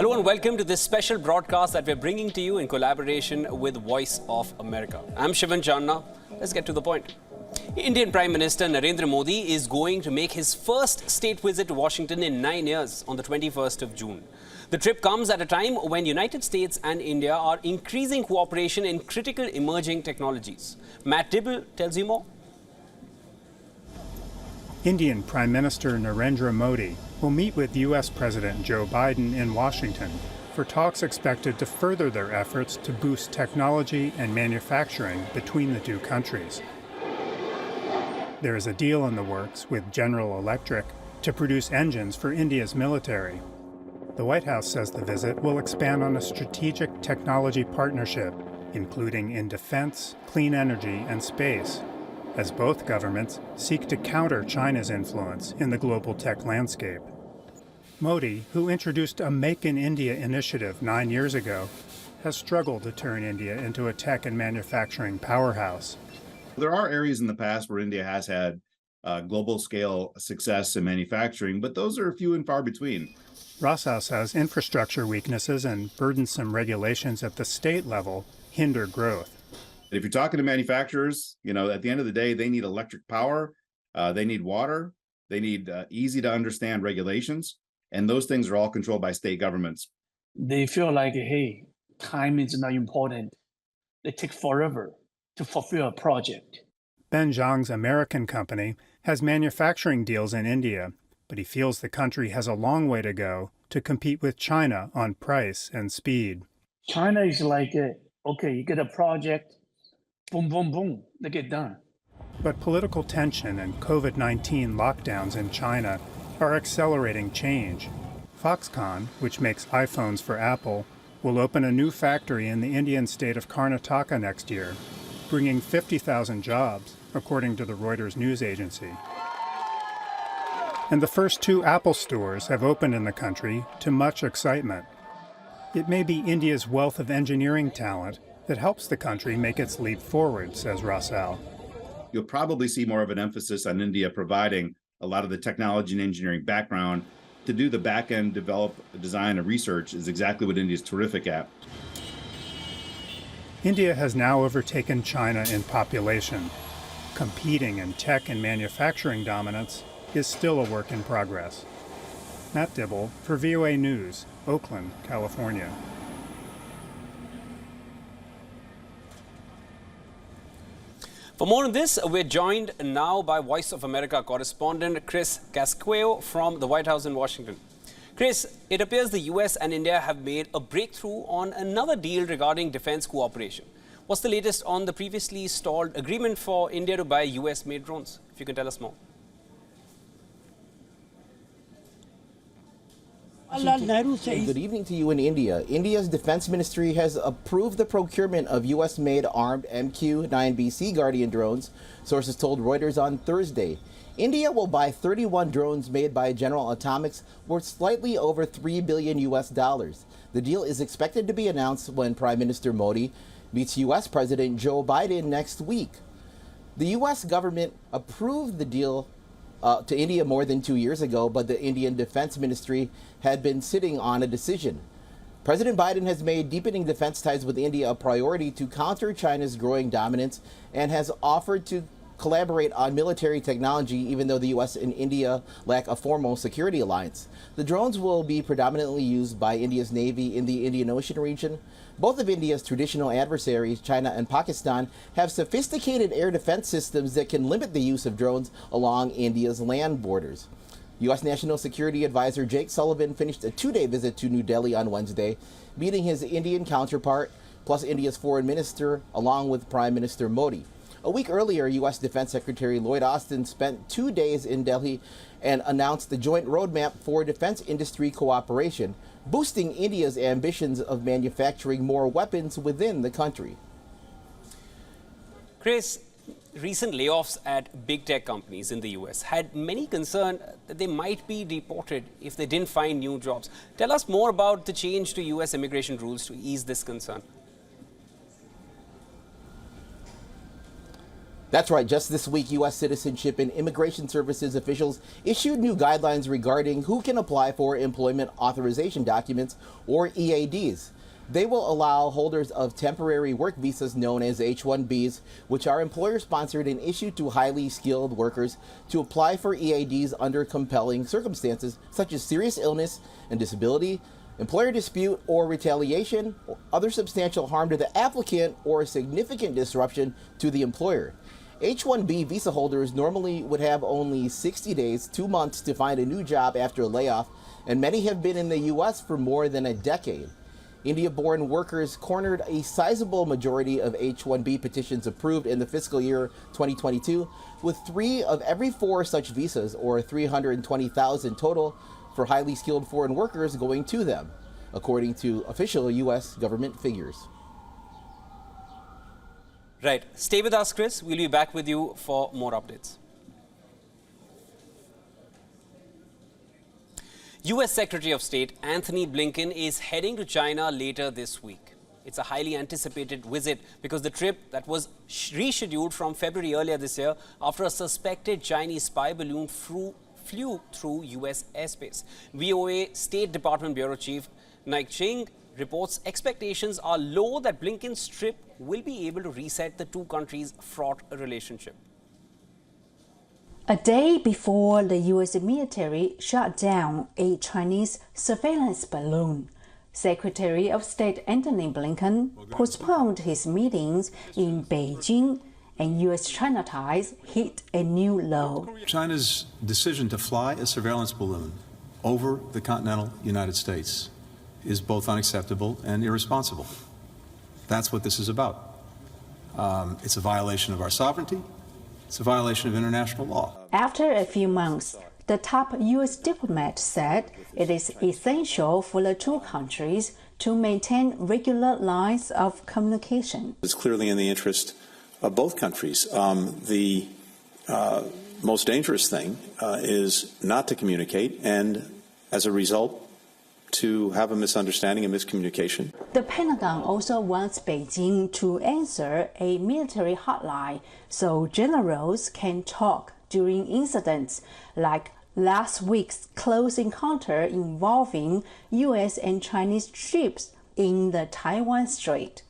Hello and welcome to this special broadcast that we're bringing to you in collaboration with Voice of America. I'm Shivan Channa. Let's get to the point. Indian Prime Minister Narendra Modi is going to make his first state visit to Washington in 9 years on the 21st of June. The trip comes at a time when United States and India are increasing cooperation in critical emerging technologies. Matt Dibble tells you more. Indian Prime Minister Narendra Modi will meet with U.S. President Joe Biden in Washington for talks expected to further their efforts to boost technology and manufacturing between the two countries. There is a deal in the works with General Electric to produce engines for India's military. The White House says the visit will expand on a strategic technology partnership, including in defense, clean energy, and space, as both governments seek to counter China's influence in the global tech landscape. Modi, who introduced a Make in India initiative 9 years ago, has struggled to turn India into a tech and manufacturing powerhouse. There are areas in the past where India has had global scale success in manufacturing, but those are few and far between. Rasa says infrastructure weaknesses and burdensome regulations at the state level hinder growth. If you're talking to manufacturers, at the end of the day, they need electric power, they need water, they need easy to understand regulations, and those things are all controlled by state governments. They feel like, hey, time is not important. They take forever to fulfill a project. Ben Zhang's American company has manufacturing deals in India, but he feels the country has a long way to go to compete with China on price and speed. China is like, okay, you get a project, boom, boom, boom, they get done. But political tension and COVID-19 lockdowns in China are accelerating change. Foxconn, which makes iPhones for Apple, will open a new factory in the Indian state of Karnataka next year, bringing 50,000 jobs, according to the Reuters news agency. And the first 2 Apple stores have opened in the country to much excitement. It may be India's wealth of engineering talent that helps the country make its leap forward, says Rassal. You'll probably see more of an emphasis on India providing a lot of the technology and engineering background. To do the back-end develop, design, and research is exactly what India is terrific at. India has now overtaken China in population. Competing in tech and manufacturing dominance is still a work in progress. Matt Dibble for VOA News, Oakland, California. For more on this, we're joined now by Voice of America correspondent Chris Casqueo from the White House in Washington. Chris, it appears the US and India have made a breakthrough on another deal regarding defense cooperation. What's the latest on the previously stalled agreement for India to buy US-made drones? If you can tell us more. Good evening to you in India. India's defense ministry has approved the procurement of U.S.-made armed MQ-9B Guardian drones, sources told Reuters on Thursday. India will buy 31 drones made by General Atomics worth slightly over $3 billion US. The deal is expected to be announced when Prime Minister Modi meets U.S. President Joe Biden next week. The U.S. government approved the deal to India more than 2 years ago, but the Indian Defense Ministry had been sitting on a decision. President Biden has made deepening defense ties with India a priority to counter China's growing dominance and has offered to collaborate on military technology, even though the U.S. and India lack a formal security alliance. The drones will be predominantly used by India's Navy in the Indian Ocean region. Both of India's traditional adversaries, China and Pakistan, have sophisticated air defense systems that can limit the use of drones along India's land borders. U.S. National Security Advisor Jake Sullivan finished a 2-day visit to New Delhi on Wednesday, meeting his Indian counterpart, plus India's foreign minister, along with Prime Minister Modi. A week earlier, U.S. Defense Secretary Lloyd Austin spent 2 days in Delhi and announced the joint roadmap for defense industry cooperation, boosting India's ambitions of manufacturing more weapons within the country. Chris, recent layoffs at big tech companies in the US had many concern that they might be deported if they didn't find new jobs. Tell us more about the change to US immigration rules to ease this concern. That's right. Just this week, U.S. Citizenship and Immigration Services officials issued new guidelines regarding who can apply for Employment Authorization Documents, or EADs. They will allow holders of temporary work visas known as H-1Bs, which are employer-sponsored and issued to highly skilled workers, to apply for EADs under compelling circumstances such as serious illness and disability, employer dispute or retaliation, or other substantial harm to the applicant, or significant disruption to the employer. H-1B visa holders normally would have only 60 days, 2 months to find a new job after a layoff, and many have been in the U.S. for more than a decade. India-born workers cornered a sizable majority of H-1B petitions approved in the fiscal year 2022, with 3 of every 4 such visas, or 320,000 total, for highly skilled foreign workers going to them, according to official U.S. government figures. Right. Stay with us, Chris. We'll be back with you for more updates. U.S. Secretary of State Antony Blinken is heading to China later this week. It's a highly anticipated visit because the trip that was rescheduled from February earlier this year after a suspected Chinese spy balloon flew through U.S. airspace. VOA State Department Bureau Chief Naik Ching reports expectations are low that Blinken's trip will be able to reset the two countries' fraught relationship. A day before the U.S. military shot down a Chinese surveillance balloon, Secretary of State Antony Blinken postponed his meetings in Beijing, and U.S.-China ties hit a new low. China's decision to fly a surveillance balloon over the continental United States is both unacceptable and irresponsible. That's what this is about. It's a violation of our sovereignty. It's a violation of international law. After a few months, the top U.S. diplomat said it is essential for the two countries to maintain regular lines of communication. It's clearly in the interest of both countries. The most dangerous thing is not to communicate, and as a result, to have a misunderstanding and miscommunication. The Pentagon also wants Beijing to answer a military hotline so generals can talk during incidents like last week's close encounter involving U.S. and Chinese ships in the Taiwan Strait.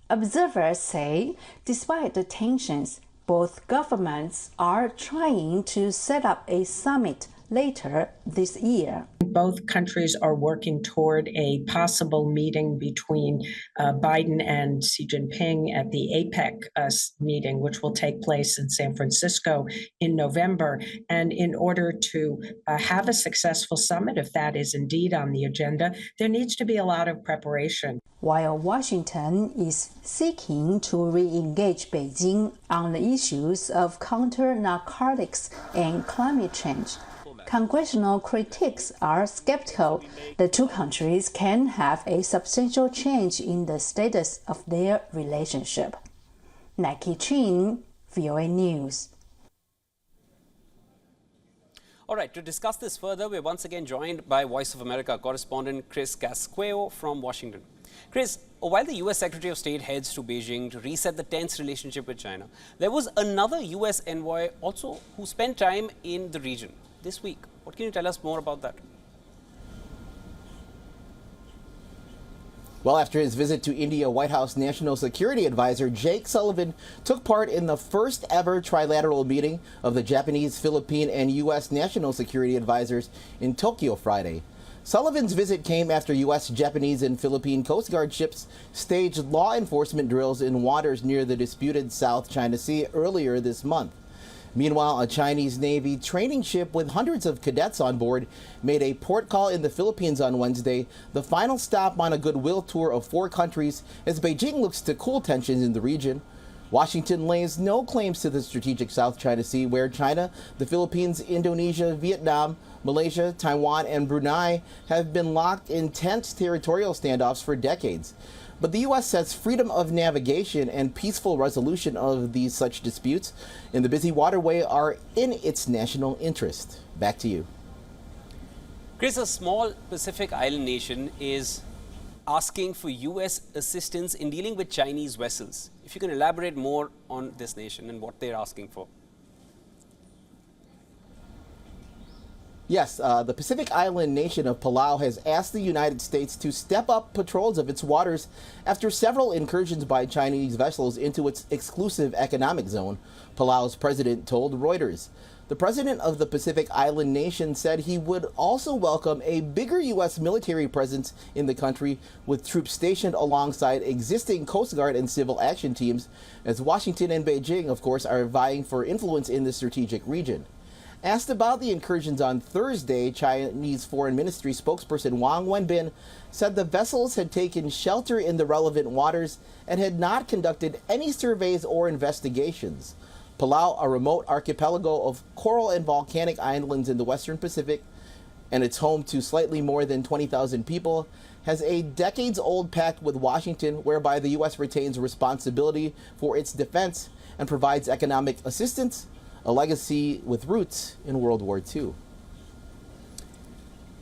Observers say, despite the tensions, both governments are trying to set up a summit later this year. Both countries are working toward a possible meeting between Biden and Xi Jinping at the APEC meeting, which will take place in San Francisco in November. And in order to have a successful summit, if that is indeed on the agenda, there needs to be a lot of preparation. While Washington is seeking to re-engage Beijing on the issues of counter-narcotics and climate change, congressional critics are skeptical the two countries can have a substantial change in the status of their relationship. Nike Chin, VOA News. All right, to discuss this further, we're once again joined by Voice of America correspondent Chris Casqueo from Washington. Chris, while the U.S. Secretary of State heads to Beijing to reset the tense relationship with China, there was another U.S. envoy also who spent time in the region this week. What can you tell us more about that? Well, after his visit to India, White House National Security Advisor Jake Sullivan took part in the first ever trilateral meeting of the Japanese, Philippine, and U.S. National Security Advisors in Tokyo Friday. Sullivan's visit came after U.S., Japanese, and Philippine Coast Guard ships staged law enforcement drills in waters near the disputed South China Sea earlier this month. Meanwhile, a Chinese Navy training ship with hundreds of cadets on board made a port call in the Philippines on Wednesday, the final stop on a goodwill tour of 4 countries as Beijing looks to cool tensions in the region. Washington lays no claims to the strategic South China Sea, where China, the Philippines, Indonesia, Vietnam, Malaysia, Taiwan, and Brunei have been locked in tense territorial standoffs for decades. But the U.S. says freedom of navigation and peaceful resolution of these such disputes in the busy waterway are in its national interest. Back to you. Chris, a small Pacific island nation is asking for U.S. assistance in dealing with Chinese vessels If you can elaborate more on this nation and what they're asking for. Yes, the Pacific Island nation of Palau has asked the United States to step up patrols of its waters after several incursions by Chinese vessels into its exclusive economic zone, Palau's president told Reuters. The president of the Pacific Island nation said he would also welcome a bigger U.S. military presence in the country with troops stationed alongside existing Coast Guard and civil action teams, as Washington and Beijing, of course, are vying for influence in the strategic region. Asked about the incursions on Thursday, Chinese Foreign Ministry spokesperson Wang Wenbin said the vessels had taken shelter in the relevant waters and had not conducted any surveys or investigations. Palau, a remote archipelago of coral and volcanic islands in the Western Pacific, and it's home to slightly more than 20,000 people, has a decades-old pact with Washington whereby the U.S. retains responsibility for its defense and provides economic assistance, a legacy with roots in World War II.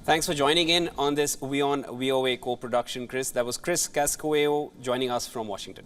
Thanks for joining in on this WION-VOA co-production, Chris. That was Chris Cascoeo joining us from Washington.